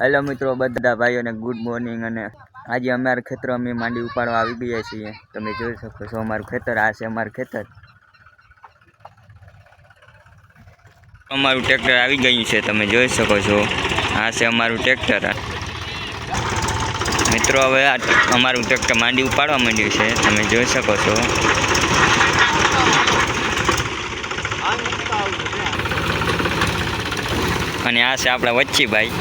Hello मित्रों बधा भाईओ ने गुड मॉर्निंग। अने आज अमार खेतर अमे मांडी उपाड़वा आवी गया छीए। तमे जोई शको छो अमारुं खेतर आ छे अमारुं खेतर। अमारुं ट्रेक्टर आवी गयुं छे, तमे जोई शको छो आ छे अमारुं ट्रेक्टर। मित्रों हवे अमारुं ट्रेक्टर मांडी उपाड़वा मांड्युं छे, तमे जोई शको छो। अने आ छे आपणा वच्ची भाई।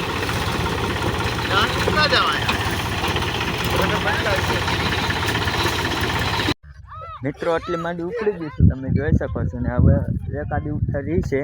मित्रों आटली मांडी उपड़ी गई छे, तमे जोई शको छो। ने हवे एकादी उठा रही छे।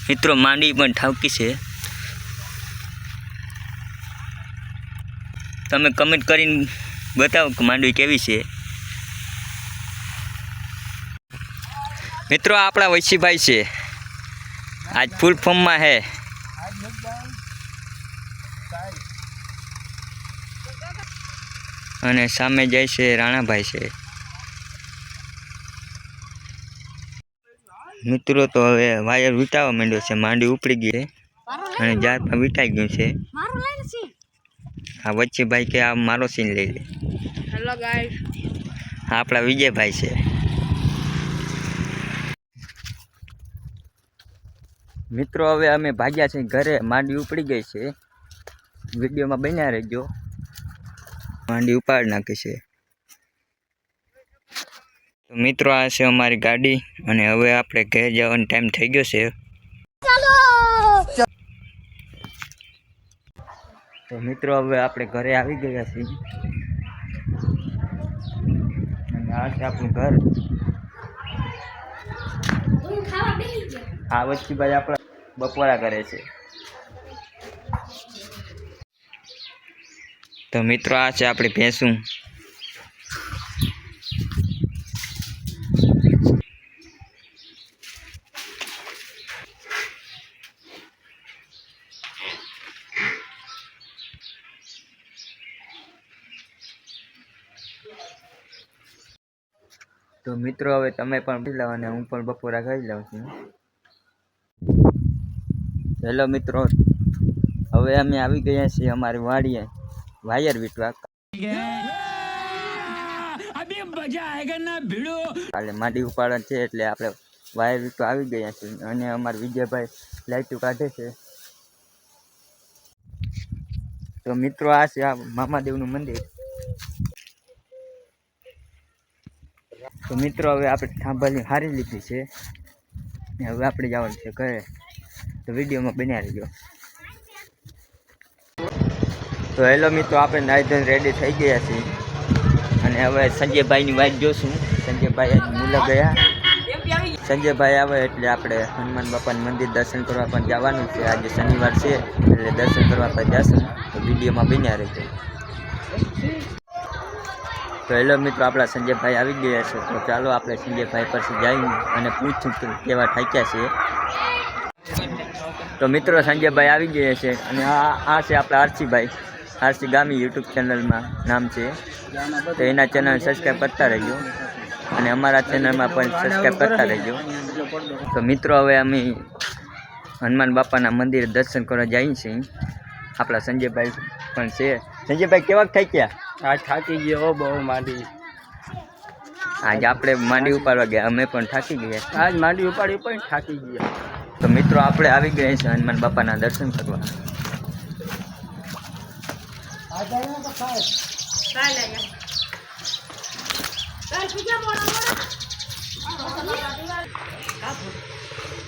मित्रों मांडी पण ठावकी छे। तमे कमेंट करीने बताओ कि मांडवी केवी छे। मित्रों आपड़ा वैशी भाई छे, आज फूल फॉर्म में है। अने सामे जाय छे राणा भाई छे। मित्रों तो हवे वायर वीटावा मांड्यो छे, मांडी उपड़ी गई है अने जात में वीटाई गयुं छे। आ वच्चे भाई के आ मारो सीन ले ले। हेलो गाइस, आपड़ा विजय भाई छे। मित्रों हवे अमे भाग्या छे घरे, मांडी उपड़ी गई छे। विडियो में बन्या रहेजो, मांडी उपाड़ नाखी छे। तो मित्रों आ छे अमारी गाड़ी अने हवे आपणे घर जवानो टाइम थई गयो छे। तो मित्रों हवे आपणे घरे आवी गया छीए अने आ छे आपणुं घर। आ वच्ची भाई आपणा बपोरा करे छे। तो मित्रों आ छे आपणी भैंसूं। तो मित्रों हवे तमे पण पी लो अने हूँ पण बपोरा खाई लऊं छुं। हेलो मित्रों, हवे अमे आवी गया छीए अमारी वाड़ीए वायर वीटवा। अभी मजा आएगा ना भिड़ो। काले मांडी उपाड़वा छे એટલે આપણે વાયર વીટવા આવી ગયા છે અને અમાર વિજયભાઈ લાઈટો કાઢે છે। તો મિત્રો આ છે આ મામાદેવનું મંદિર। तो मित्रों हवे आपणे थांभाली हारी लीधी छे ने हवे आपणे जवानुं छे घरे। तो विडियो में बन्या रह्यो। तो हेलो मित्रों आपणे नाई धोईने रेडी थई गया छीए अने हवे संजय भाई नी वाट जोशुं। संजय भाई आज मुला गया। संजय भाई आवे एटले आपणे हनुमान बापानुं मंदिर दर्शन करवा पण जवानुं छे। आज शनिवार छे एटले दर्शन करवा पण जाशुं। तो विडियो में बन्या रह्यो। तो हेलो मित्रों आपड़ा संजय भाई आ गया है। तो चलो आप संजय भाई पर जाइए और पूछूँ कि केवा थाक्या छे। तो मित्रों संजय भाई आ गए है आ से आप आरसी भाई, आरसी गामी यूट्यूब चैनल में नाम से। तो एना चैनल सब्सक्राइब करता रहो और अमरा चैनल में सब्सक्राइब करता रहो। तो मित्रों हवे अमे हनुमान बापाना मंदिर दर्शन करवा जाइए छीए। आपड़ा संजय भाई पण छे। संजय भाई केवा थाक्या? आज थाकी गयो बहु मांडी। आज आपणे मांडी उपाड़वा गया, अमे पण थाकी गया। आज मांडी उपाड़ी पण थाकी गया। तो मित्रों आपणे आवी गए छे हनुमान बापाना दर्शन करवा।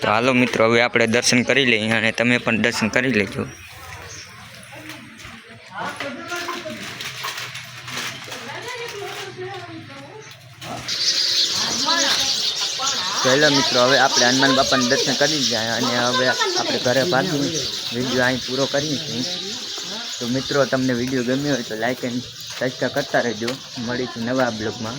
तो हालो मित्रों हवे आपणे दर्शन करी लईए अने तमे पण दर्शन करी लेजो। तो हेलो मित्रों हवे आपणे हनुमान बापाना दर्शन करी जाए अने हवे आपणे घरे भागी विडियो अहीं पूरो करीए छीए। तो मित्रों तमने विडियो गम्यो होय तो लाइक एंड सब्सक्राइब करता रहेजो। मळीशुं नवा ब्लॉग में।